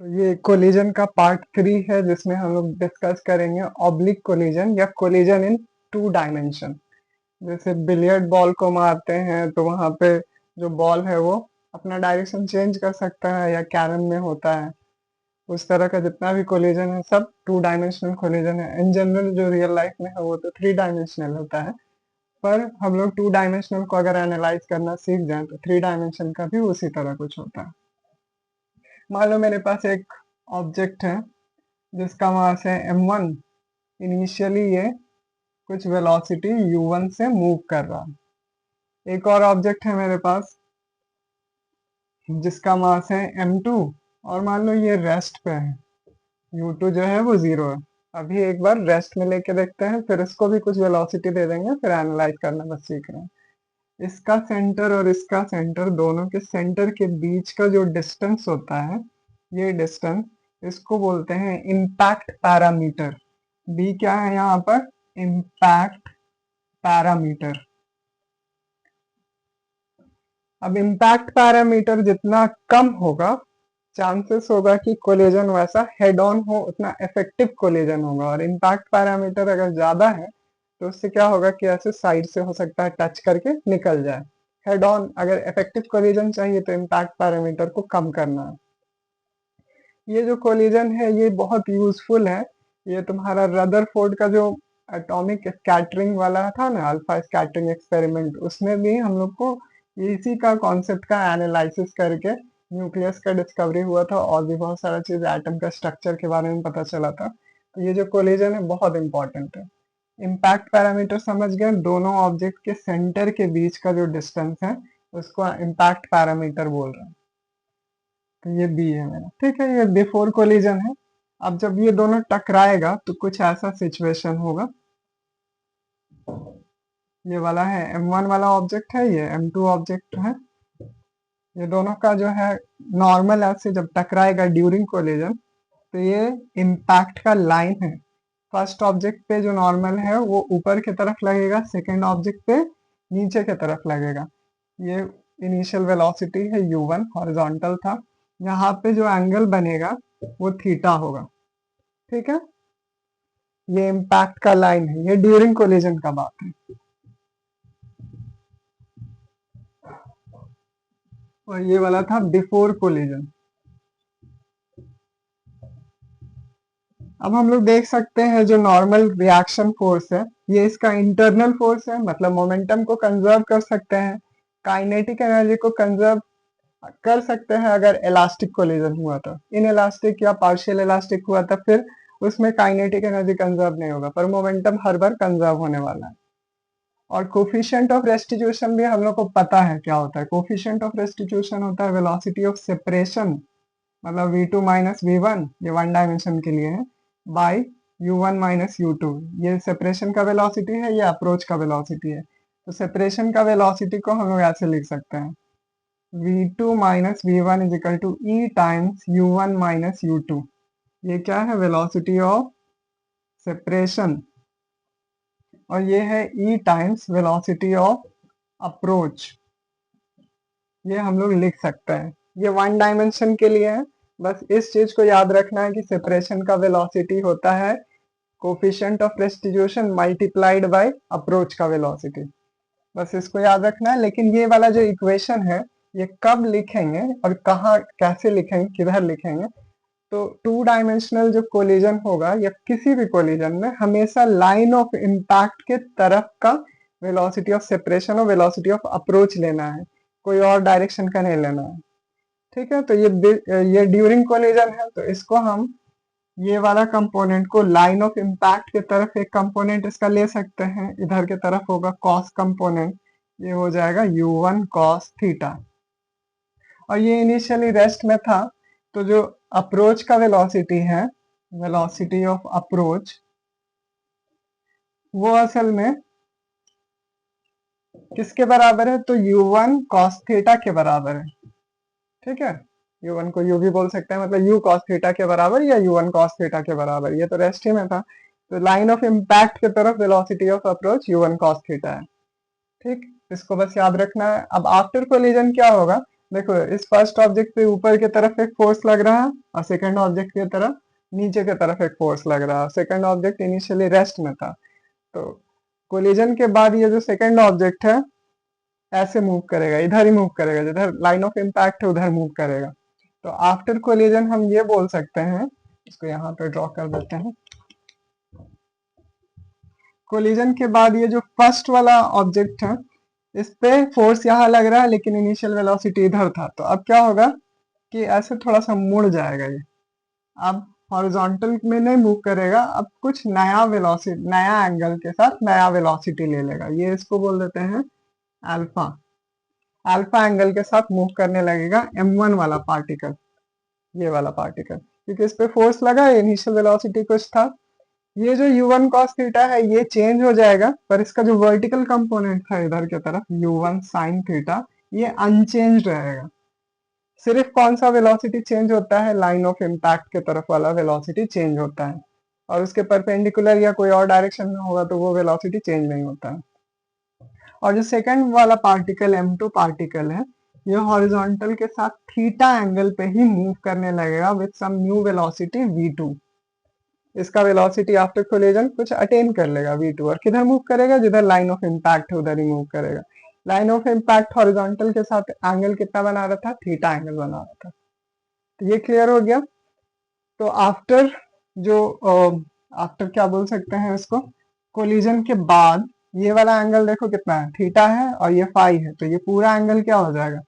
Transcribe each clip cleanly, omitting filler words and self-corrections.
तो ये कोलिजन का पार्ट 3 है जिसमें हम लोग डिस्कस करेंगे ऑब्लिक कोलिजन या कोलिजन इन 2 डायमेंशन। जैसे बिलियर्ड बॉल को मारते हैं तो वहां पे जो बॉल है वो अपना डायरेक्शन चेंज कर सकता है, या कैरम में होता है। उस तरह का जितना भी कोलिजन है सब 2 डायमेंशनल कोलिजन है। इन जनरल जो रियल लाइफ में है वो तो 3 डायमेंशनल होता है, पर हम लोग 2 डायमेंशनल को अगर एनालाइज करना सीख जाए तो 3 डायमेंशन का भी उसी तरह कुछ होता है। मान लो मेरे पास एक ऑब्जेक्ट है जिसका मास है m1। इनिशियली ये कुछ वेलोसिटी u1 से मूव कर रहा है। एक और ऑब्जेक्ट है मेरे पास जिसका मास है m2, और मान लो ये रेस्ट पे है, u2 जो है वो 0 है। अभी एक बार रेस्ट में लेके देखते हैं, फिर इसको भी कुछ वेलोसिटी दे देंगे, फिर एनालाइज करना बस सीख रहे हैं। इसका सेंटर और इसका सेंटर, दोनों के सेंटर के बीच का जो डिस्टेंस होता है, ये डिस्टेंस, इसको बोलते हैं इम्पैक्ट पैरामीटर। बी क्या है यहाँ पर? Impact parameter. अब इम्पैक्ट पैरामीटर जितना कम होगा, चांसेस होगा कि कोलिजन वैसा हेड ऑन हो, उतना इफेक्टिव कोलिजन होगा। और इम्पैक्ट पैरामीटर अगर ज्यादा है तो उससे क्या होगा कि ऐसे साइड से हो सकता है टच करके निकल जाए। हेड ऑन अगर इफेक्टिव कोलिजन चाहिए तो इम्पैक्ट पैरामीटर को कम करना है। ये जो कोलिजन है ये बहुत यूजफुल है। ये तुम्हारा रदरफोर्ड का जो एटॉमिक स्कैटरिंग वाला था ना, अल्फा स्कैटरिंग एक्सपेरिमेंट, उसमें भी हम लोग को इसी का कॉन्सेप्ट का एनालिसिस करके न्यूक्लियस का डिस्कवरी हुआ था, और भी बहुत सारा चीज एटम का स्ट्रक्चर के बारे में पता चला था। तो ये जो कोलिजन है बहुत इंपॉर्टेंट है। इम्पैक्ट पैरामीटर समझ गए, दोनों ऑब्जेक्ट के सेंटर के बीच का जो डिस्टेंस है उसको इम्पैक्ट पैरामीटर बोल रहे हैं। तो ये बी है मेरा, ठीक है। ये बिफोर कोलिजन है। अब जब ये दोनों टकराएगा तो कुछ ऐसा सिचुएशन होगा। ये वाला है m1 वाला ऑब्जेक्ट है, ये m2 ऑब्जेक्ट है। ये दोनों का जो है नॉर्मल ऐसे जब टकराएगा ड्यूरिंग कोलिजन, तो ये इम्पैक्ट का लाइन है। फर्स्ट ऑब्जेक्ट पे जो नॉर्मल है वो ऊपर की तरफ लगेगा, सेकेंड ऑब्जेक्ट पे नीचे की तरफ लगेगा। ये इनिशियल वेलोसिटी है u1, हॉरिजॉन्टल था। यहाँ पे जो एंगल बनेगा वो थीटा होगा, ठीक है। ये इम्पैक्ट का लाइन है, ये ड्यूरिंग कोलिजन का बात है। और ये वाला था बिफोर कोलिजन। अब हम लोग देख सकते हैं जो नॉर्मल रिएक्शन फोर्स है, ये इसका इंटरनल फोर्स है, मतलब मोमेंटम को कंजर्व कर सकते हैं। काइनेटिक एनर्जी को कंजर्व कर सकते हैं अगर इलास्टिक कोलिजन हुआ तो। इन इलास्टिक या पार्शियल इलास्टिक हुआ तो फिर उसमें काइनेटिक एनर्जी कंजर्व नहीं होगा, पर मोमेंटम हर बार कंजर्व होने वाला है। और कोफिशिएंट ऑफ रेस्टिट्यूशन भी हम लोग को पता है क्या होता है। कोफिशिएंट ऑफ रेस्टिट्यूशन होता है वेलोसिटी ऑफ सेपरेशन, मतलब v2 माइनस v1, ये 1 डायमेंशन के लिए है, बाय u1 माइनस u2। ये सेपरेशन का वेलोसिटी है, ये अप्रोच का वेलोसिटी है। तो सेपरेशन का वेलोसिटी को हम लोग ऐसे लिख सकते हैं, v2 minus v1 is equal to e times u1 minus u2। ये क्या है? Velocity of separation. और ये है e times velocity of approach. ये हम लोग लिख सकते हैं। ये 1 डायमेंशन के लिए है। बस इस चीज को याद रखना है कि सेपरेशन का वेलोसिटी होता है coefficient of restitution multiplied by approach का वेलोसिटी। बस इसको याद रखना है। लेकिन ये वाला जो इक्वेशन है ये कब लिखेंगे और कहाँ कैसे लिखेंगे, किधर लिखेंगे, तो 2 डायमेंशनल जो कोलिजन होगा या किसी भी कोलिजन में हमेशा लाइन ऑफ इम्पैक्ट के तरफ का वेलोसिटी ऑफ सेपरेशन और वेलोसिटी ऑफ अप्रोच लेना है, कोई और डायरेक्शन का नहीं लेना है, ठीक है। तो ये ड्यूरिंग कोलिजन है, तो इसको हम ये वाला कंपोनेंट को लाइन ऑफ इम्पैक्ट के तरफ एक कंपोनेंट इसका ले सकते हैं, इधर के तरफ होगा कॉस कंपोनेंट, ये हो जाएगा u1 cos थीटा। और ये इनिशियली रेस्ट में था, तो जो अप्रोच का वेलोसिटी है, वेलोसिटी ऑफ अप्रोच, वो असल में किसके बराबर है? तो u1 cos थीटा के बराबर है, ठीक है। u1 को u भी बोल सकते हैं, मतलब u cos थीटा के बराबर या u1 cos थीटा के बराबर। ये तो रेस्ट ही में था, तो लाइन ऑफ इम्पैक्ट के तरफ velocity of approach u1 cos theta है, ठीक। इसको बस याद रखना है। अब आफ्टर कोलिजन क्या होगा? देखो इस फर्स्ट ऑब्जेक्ट पे ऊपर की तरफ एक फोर्स लग रहा है और सेकंड ऑब्जेक्ट की तरफ नीचे की तरफ एक फोर्स लग रहा है। सेकंड ऑब्जेक्ट इनिशियली रेस्ट में था, तो कोलिजन के बाद ये जो सेकंड ऑब्जेक्ट है ऐसे मूव करेगा, इधर ही मूव करेगा, जिधर लाइन ऑफ इम्पैक्ट है उधर मूव करेगा। तो आफ्टर कोलिजन हम ये बोल सकते हैं, इसको यहाँ पे ड्रॉ कर देते हैं। कोलिजन के बाद ये जो फर्स्ट वाला ऑब्जेक्ट है इस पे फोर्स यहाँ लग रहा है लेकिन इनिशियल वेलोसिटी इधर था, तो अब क्या होगा कि ऐसे थोड़ा सा मुड़ जाएगा ये। अब हॉरिजॉन्टल में नहीं मूव करेगा, अब कुछ नया वेलोसिटी, नया एंगल के साथ नया वेलोसिटी ले लेगा। ये इसको बोल देते हैं अल्फा। अल्फा एंगल के साथ मूव करने लगेगा m1 वाला पार्टिकल, ये वाला पार्टिकल, क्योंकि इस पे फोर्स लगा है, इनिशियल वेलोसिटी कुछ था। ये जो u1 cos थीटा है ये चेंज हो जाएगा, पर इसका जो वर्टिकल कंपोनेंट था इधर की तरफ u1 sin थीटा ये अनचेंज रहेगा। सिर्फ कौन सा वेलोसिटी चेंज होता है, लाइन ऑफ इम्पैक्ट के तरफ वाला वेलोसिटी चेंज होता है, और उसके परपेंडिकुलर या कोई और डायरेक्शन में होगा तो वो वेलोसिटी चेंज नहीं होता है। और जो सेकंड वाला पार्टिकल m2 पार्टिकल है ये हॉरिजॉन्टल के साथ थीटा एंगल पे ही मूव करने लगेगा with some new velocity v2। इसका वेलोसिटी आफ्टर कोलिजन कुछ अटेन कर लेगा v2, और किधर मूव करेगा, जिधर लाइन ऑफ इम्पैक्ट है उधर ही मूव करेगा। लाइन ऑफ इम्पैक्ट हॉरिजॉन्टल के साथ एंगल कितना बना रहा था, थीटा एंगल बना रहा था। तो ये क्लियर हो गया। तो आफ्टर जो आफ्टर क्या बोल सकते हैं इसको, कोलिजन के बाद ये वाला एंगल देखो कितना है, थीटा है और ये फाई है, तो ये पूरा एंगल क्या हो जाएगा,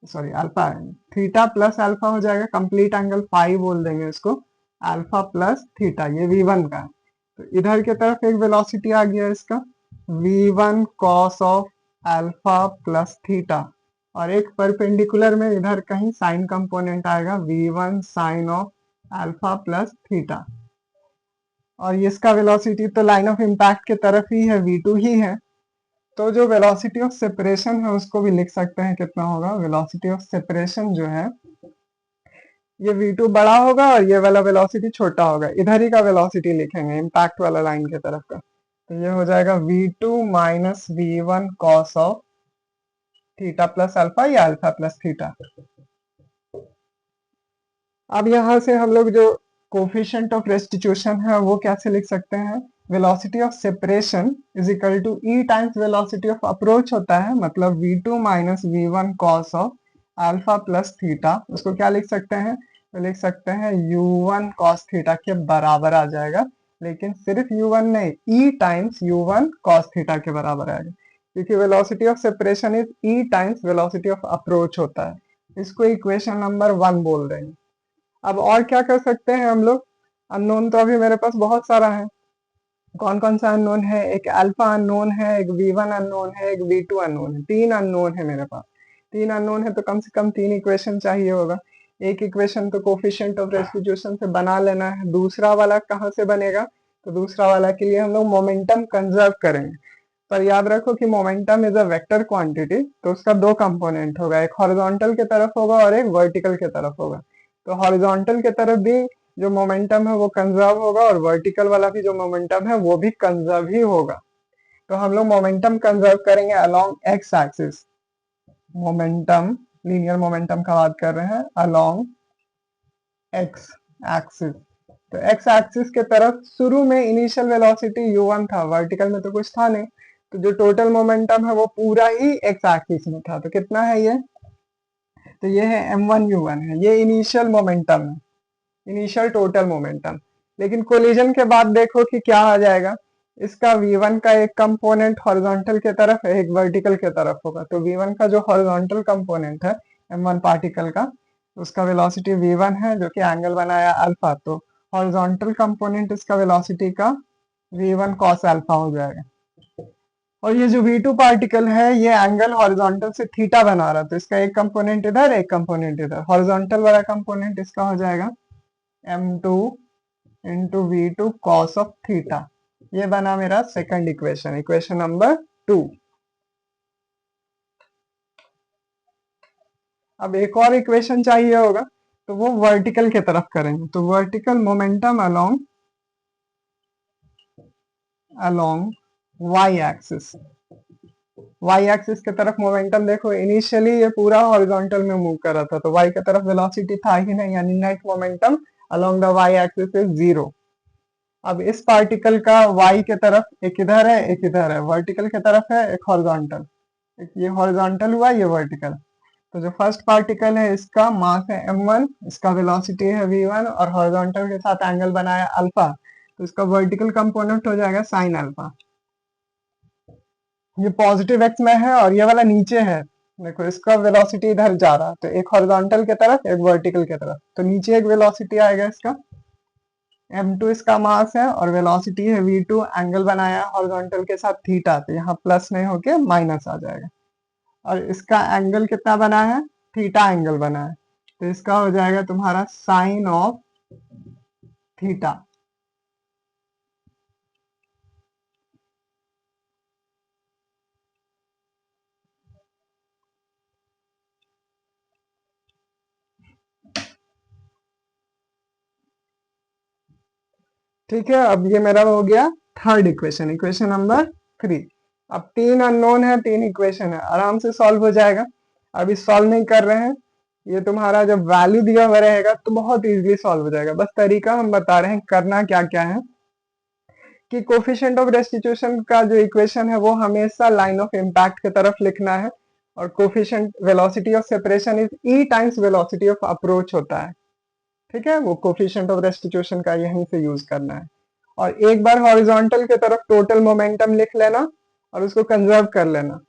सॉरी अल्फा है, थीटा प्लस अल्फा हो जाएगा, कंप्लीट एंगल फाई बोल देंगे इसको, अल्फा प्लस थीटा, ये v1 का है। तो इधर की तरफ एक वेलोसिटी आ गया इसका v1 cos of alpha plus theta, और एक परपेंडिकुलर में इधर कहीं साइन कंपोनेंट आएगा v1 sine of alpha plus theta, और इसका वेलोसिटी तो लाइन ऑफ इम्पैक्ट के तरफ ही है, v2 ही है। तो जो वेलोसिटी ऑफ सेपरेशन है उसको भी लिख सकते हैं, कितना होगा, वेलोसिटी ऑफ सेपरेशन जो है ये v2 बड़ा होगा और ये वाला वेलोसिटी छोटा होगा, इधर ही का वेलोसिटी लिखेंगे इम्पैक्ट वाला लाइन की तरफ का। तो ये हो जाएगा v2 minus v1 cos of theta plus alpha या अल्फा प्लस थीटा। अब यहाँ से हम लोग जो कोफिशिएंट ऑफ रेस्टिट्यूशन है वो कैसे लिख सकते हैं, velocity of separation is equal to E times velocity of approach होता है, मतलब v2 minus v1 cos of alpha plus theta, उसको क्या लिख सकते हैं, तो लिख सकते हैं u1 cos थीटा के बराबर आ जाएगा, लेकिन सिर्फ u1 नहीं, e times u1 cos theta के बराबर आएगा, क्योंकि velocity of separation is e times velocity of approach होता है। इसको इक्वेशन नंबर 1 बोल रहे हैं। अब और क्या कर सकते हैं हम लोग, अननोन तो अभी मेरे पास बहुत सारा है। कौन कौन सा अननोन है, एक अल्फा अननोन है, एक v1 अननोन है, एक v2 अननोन है, 3 अननोन है मेरे पास। 3 अननोन है तो कम से कम 3 इक्वेशन चाहिए होगा। एक इक्वेशन तो कोफिशिएंट ऑफ रेस्टिट्यूशन से बना लेना है, दूसरा वाला कहाँ से बनेगा, तो दूसरा वाला के लिए हम लोग मोमेंटम कंजर्व करेंगे। पर याद रखो कि momentum is a vector quantity, तो उसका दो कंपोनेंट होगा, एक हॉरिजॉन्टल के तरफ होगा और एक वर्टिकल के तरफ होगा। तो हॉरिजॉन्टल के तरफ भी जो मोमेंटम है वो कंजर्व होगा और वर्टिकल वाला भी जो मोमेंटम है वो भी कंजर्व ही होगा। तो हम लोग मोमेंटम कंजर्व करेंगे along x axis, momentum linear momentum का बात कर रहे हैं, अलोंग एक्स एक्सिस। तो एक्स एक्सिस के तरफ शुरू में इनिशियल वेलोसिटी u1 था, वर्टिकल में तो कुछ था नहीं, तो जो टोटल मोमेंटम है वो पूरा ही एक्स एक्सिस में था। तो कितना है ये, तो ये है m1 u1 है, ये इनिशियल मोमेंटम है, इनिशियल टोटल मोमेंटम। लेकिन कोलिजन के बाद देखो कि क्या आ जाएगा, इसका v1 का एक कंपोनेंट हॉरिजॉन्टल के तरफ है, एक वर्टिकल के तरफ होगा। तो v1 का जो हॉरिजॉन्टल कंपोनेंट है m1 पार्टिकल का, उसका वेलोसिटी v1 है जो कि एंगल बनाया अल्फा, तो हॉरिजॉन्टल कंपोनेंट इसका वेलोसिटी का v1 cos अल्फा हो जाएगा। और ये जो v2 पार्टिकल है ये एंगल हॉरिजॉन्टल से थीटा बना रहा है, तो इसका एक कंपोनेंट इधर एक कंपोनेंट इधर, हॉरिजॉन्टल वाला कंपोनेंट इसका हो जाएगा m2 into v2 cos of theta. ये बना मेरा सेकंड इक्वेशन, इक्वेशन नंबर 2। अब एक और इक्वेशन चाहिए होगा, तो वो वर्टिकल के तरफ करेंगे। तो vertical momentum along along y axis, Y axis की तरफ मोमेंटम देखो, इनिशियली ये पूरा हॉरिजॉन्टल में मूव कर रहा था, तो वाई की तरफ वेलोसिटी था ही नहीं, यानी net momentum along the Y axis is zero. अब इस पार्टिकल का वाई की तरफ एक इधर है, एक इधर है, वर्टिकल की तरफ है, एक हॉरिजॉन्टल, एक ये हॉरिजॉन्टल हुआ, ये वर्टिकल। तो जो फर्स्ट पार्टिकल है इसका मास है m1, इसका वेलोसिटी है v1 और हॉरिजॉन्टल के साथ एंगल बनाया अल्फा, तो इसका वर्टिकल कंपोनेंट हो जाएगा साइन अल्फा। ये पॉजिटिव एक्स में है और ये वाला नीचे है, देखो इसका वेलोसिटी इधर जा रहा है, तो एक हॉरिजॉन्टल की तरफ एक वर्टिकल की तरफ, तो नीचे एक वेलोसिटी आएगा इसका m2, इसका मास है और वेलोसिटी है v2, एंगल बनाया हॉरिजॉन्टल के साथ थीटा, तो यहाँ प्लस नहीं होके माइनस आ जाएगा, और इसका एंगल कितना बना है, थीटा एंगल बना है, तो इसका हो जाएगा तुम्हारा साइन ऑफ थीटा। ठीक है, अब ये मेरा हो गया थर्ड इक्वेशन, इक्वेशन नंबर 3। अब तीन अननोन है, तीन इक्वेशन है, आराम से सॉल्व हो जाएगा। अभी सॉल्व नहीं कर रहे हैं, ये तुम्हारा जब वैल्यू दिया हुआ रहेगा तो बहुत इजीली सॉल्व हो जाएगा। बस तरीका हम बता रहे हैं, करना क्या क्या है कि कोफिशिएंट ऑफ रेस्टिट्यूशन का जो इक्वेशन है वो हमेशा लाइन ऑफ इम्पैक्ट की तरफ लिखना है, और coefficient velocity of separation is E times velocity of approach होता है। ठीक है, वो कोफिशिएंट ऑफ रेस्टिट्यूशन का यहीं से यूज करना है। और एक बार हॉरिजॉन्टल की तरफ टोटल मोमेंटम लिख लेना और उसको कंजर्व कर लेना,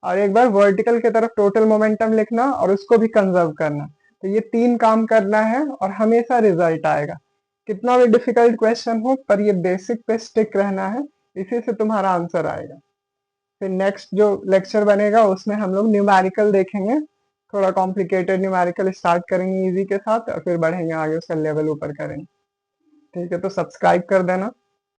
और एक बार वर्टिकल की तरफ टोटल मोमेंटम लिखना और उसको भी कंजर्व करना। तो ये तीन काम करना है और हमेशा रिजल्ट आएगा, कितना भी डिफिकल्ट क्वेश्चन हो, पर ये बेसिक पे स्टिक रहना है, इसी से तुम्हारा आंसर आएगा। फिर नेक्स्ट जो लेक्चर बनेगा उसमें हम लोग न्यूमेरिकल देखेंगे, थोड़ा कॉम्प्लिकेटेड न्यूमेरिकल स्टार्ट करेंगे इजी के साथ, और फिर बढ़ेंगे आगे, उसका लेवल ऊपर करेंगे। ठीक है, तो सब्सक्राइब कर देना।